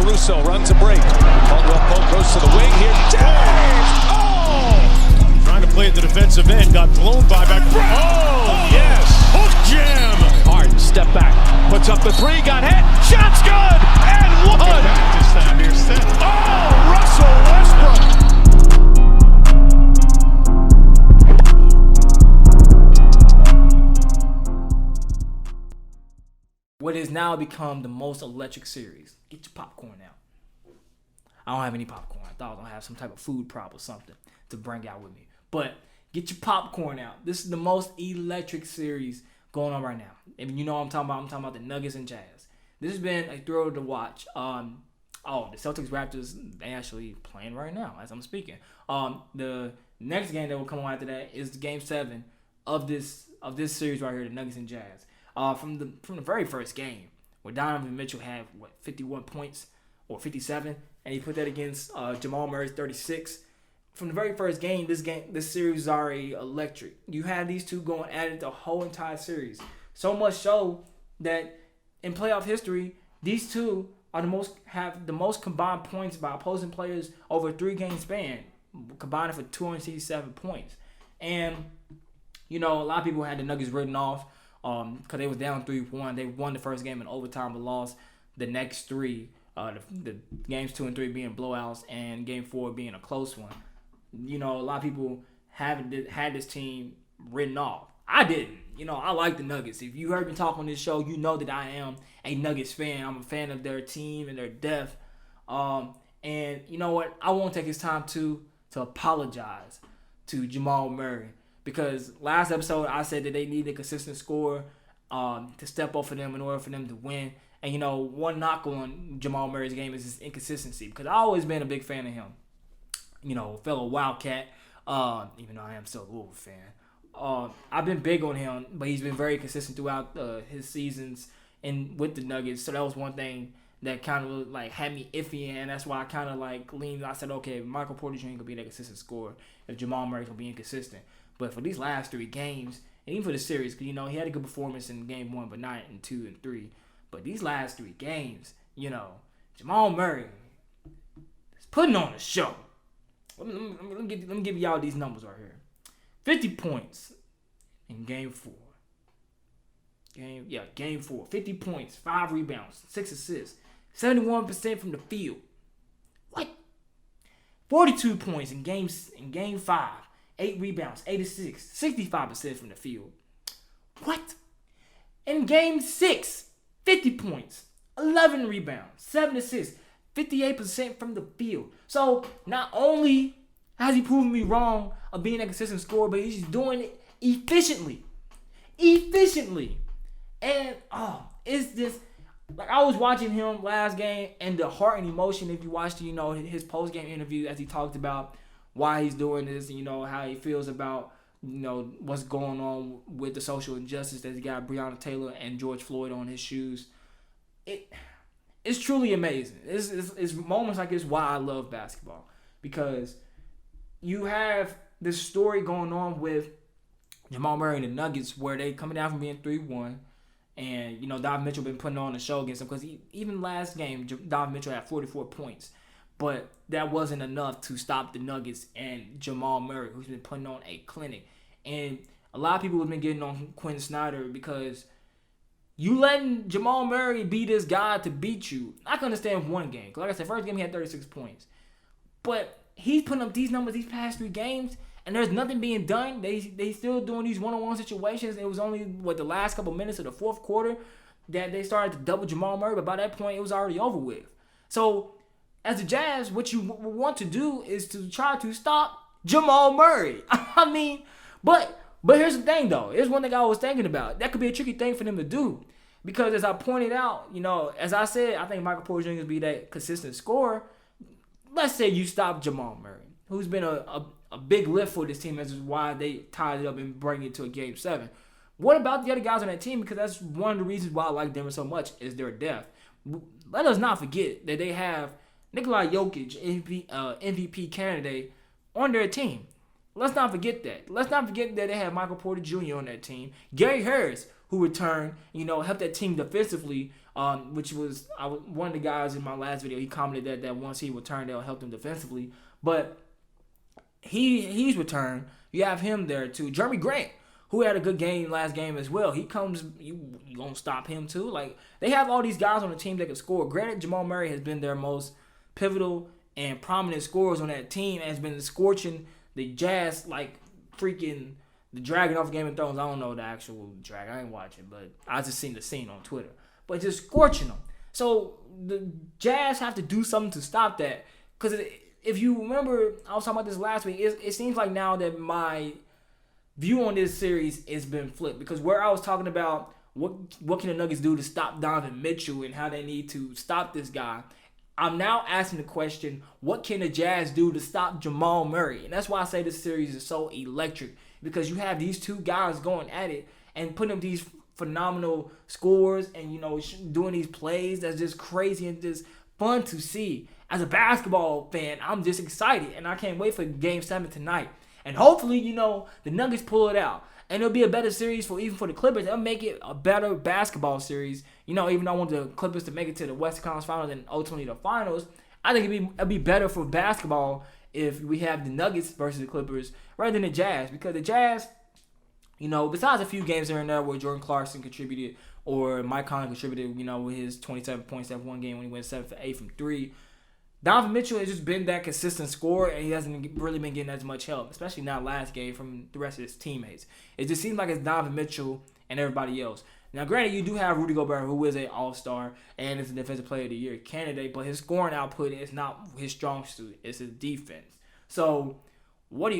Russo runs a break. Caldwell Pope goes to the wing here. James! Oh! Trying to play at the defensive end. Got blown by back. Oh, yes! Hook jam! Harden, step back. Puts up the three. Got hit. Shot's good! And one! Back this time here, set. Oh, Russell Westbrook! What has now become the most electric series. Get your popcorn out. I don't have any popcorn. I thought I was going to have some type of food prop or something to bring out with me. But get your popcorn out. This is the most electric series going on right now. And you know what I'm talking about. I'm talking about the Nuggets and Jazz. This has been a thrill to watch. The Celtics Raptors, they actually playing right now as I'm speaking. The next game that will come on after that is the Game 7 of this series right here, the Nuggets and Jazz. From the very first game, where Donovan Mitchell had 51 points or 57, and he put that against Jamal Murray's 36. From the very first game, this series is already electric. You had these two going at it the whole entire series. So much so that in playoff history, these two have the most combined points by opposing players over a 3-game span, combining for 267 points. And a lot of people had the Nuggets written off. Because they was down 3-1. They won the first game in overtime but lost the next three. The games 2 and 3 being blowouts and game 4 being a close one. A lot of people had this team written off. I didn't. I like the Nuggets. If you heard me talk on this show, you know that I am a Nuggets fan. I'm a fan of their team and their depth. And you know what? I won't take this time to apologize to Jamal Murray. Because last episode I said that they needed a consistent score to step up for them in order for them to win. And one knock on Jamal Murray's game is his inconsistency. Because I've always been a big fan of him. Fellow Wildcat, even though I am still a Louisville fan. I've been big on him, but he's been very consistent throughout his seasons with the Nuggets. So that was one thing that kind of had me iffy, and that's why I kind of leaned. I said, okay, if Michael Porter Jr. gonna be that consistent scorer, if Jamal Murray's gonna be inconsistent. But for these last 3 games, and even for the series, because, he had a good performance in game 1, but not in 2 and 3. But these last 3 games, Jamal Murray is putting on a show. Let me give y'all these numbers right here. 50 points in game 4. Game 4. 50 points, 5 rebounds, 6 assists, 71% from the field. What? 42 points in game 5. 8 rebounds, 8 assists, 65% from the field. What? In game 6, 50 points, 11 rebounds, 7 assists, 58% from the field. So not only has he proven me wrong of being a consistent scorer, but he's doing it efficiently. And it's this. I was watching him last game, and the heart and emotion. If you watched, his post game interview as he talked about why he's doing this, how he feels about, what's going on with the social injustice that he got Breonna Taylor and George Floyd on his shoes. It's truly amazing. It's moments like this why I love basketball, because you have this story going on with Jamal Murray and the Nuggets where they coming down from being 3-1, and Donovan Mitchell been putting on a show against them, because even last game Donovan Mitchell had 44 points. But that wasn't enough to stop the Nuggets and Jamal Murray, who's been putting on a clinic. And a lot of people have been getting on Quinn Snyder because you letting Jamal Murray be this guy to beat you. I can understand one game. Because like I said, first game he had 36 points. But he's putting up these numbers these past 3 games, and there's nothing being done. They still doing these one-on-one situations. It was only, the last couple minutes of the fourth quarter that they started to double Jamal Murray. But by that point, it was already over with. So as the Jazz, what you want to do is to try to stop Jamal Murray. But here's the thing, though. Here's one thing I was thinking about. That could be a tricky thing for them to do. Because as I pointed out, as I said, I think Michael Porter Jr. will be that consistent scorer. Let's say you stop Jamal Murray, who's been a big lift for this team. That's why they tied it up and bring it to a Game 7. What about the other guys on that team? Because that's one of the reasons why I like Denver so much is their depth. Let us not forget that they have Nikola Jokic, MVP candidate, on their team. Let's not forget that. Let's not forget that they have Michael Porter Jr. on that team. Gary Harris, who returned, helped that team defensively which was one of the guys in my last video. He commented that once he returned, they'll help him defensively. But he's returned. You have him there too. Jeremy Grant, who had a good game last game as well. He comes, you gonna stop him too? Like, they have all these guys on the team that can score. Granted, Jamal Murray has been their most pivotal and prominent scorers on that team and has been scorching the Jazz like freaking the dragon off Game of Thrones. I don't know the actual dragon. I ain't watching, but I just seen the scene on Twitter. But just scorching them. So the Jazz have to do something to stop that. Because if you remember, I was talking about this last week. It seems like now that my view on this series has been flipped, because where I was talking about what can the Nuggets do to stop Donovan Mitchell and how they need to stop this guy, I'm now asking the question, what can the Jazz do to stop Jamal Murray? And that's why I say this series is so electric, because you have these two guys going at it and putting up these phenomenal scores and, you know, doing these plays that's just crazy and just fun to see. As a basketball fan, I'm just excited, and I can't wait for Game 7 tonight. And hopefully, you know, the Nuggets pull it out. And it'll be a better series even for the Clippers. They'll make it a better basketball series. You know, even though I want the Clippers to make it to the Western Conference Finals and ultimately the Finals, I think it'd be better for basketball if we have the Nuggets versus the Clippers rather than the Jazz. Because the Jazz, you know, besides a few games here and there where Jordan Clarkson contributed or Mike Conley contributed, you know, with his 27 points that one game when he went 7 for 8 from 3, Donovan Mitchell has just been that consistent scorer, and he hasn't really been getting as much help, especially not last game, from the rest of his teammates. It just seems like it's Donovan Mitchell and everybody else. Now, granted, you do have Rudy Gobert, who is an all-star and is a Defensive Player of the Year candidate, but his scoring output is not his strong suit. It's his defense. So, his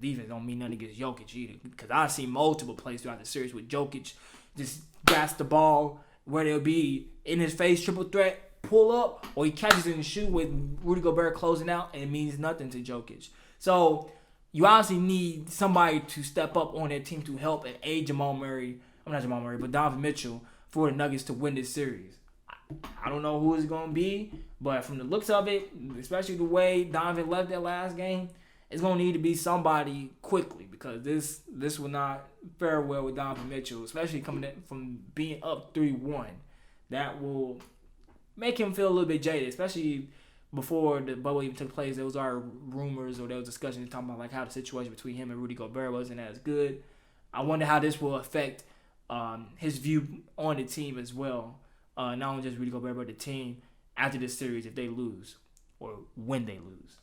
defense don't mean nothing against Jokic either, because I've seen multiple plays throughout the series with Jokic just gas the ball where they'll be in his face, triple threat, pull up, or he catches it in the shoe with Rudy Gobert closing out, and it means nothing to Jokic. So you obviously need somebody to step up on that team to help and aid but Donovan Mitchell for the Nuggets to win this series. I don't know who it's going to be, but from the looks of it, especially the way Donovan left that last game, it's going to need to be somebody quickly, because this will not fare well with Donovan Mitchell, especially coming in from being up 3-1. That will make him feel a little bit jaded, especially before the bubble even took place. There was rumors or there was discussions talking about like how the situation between him and Rudy Gobert wasn't as good. I wonder how this will affect his view on the team as well. Not only just Rudy Gobert, but the team after this series if they lose or when they lose.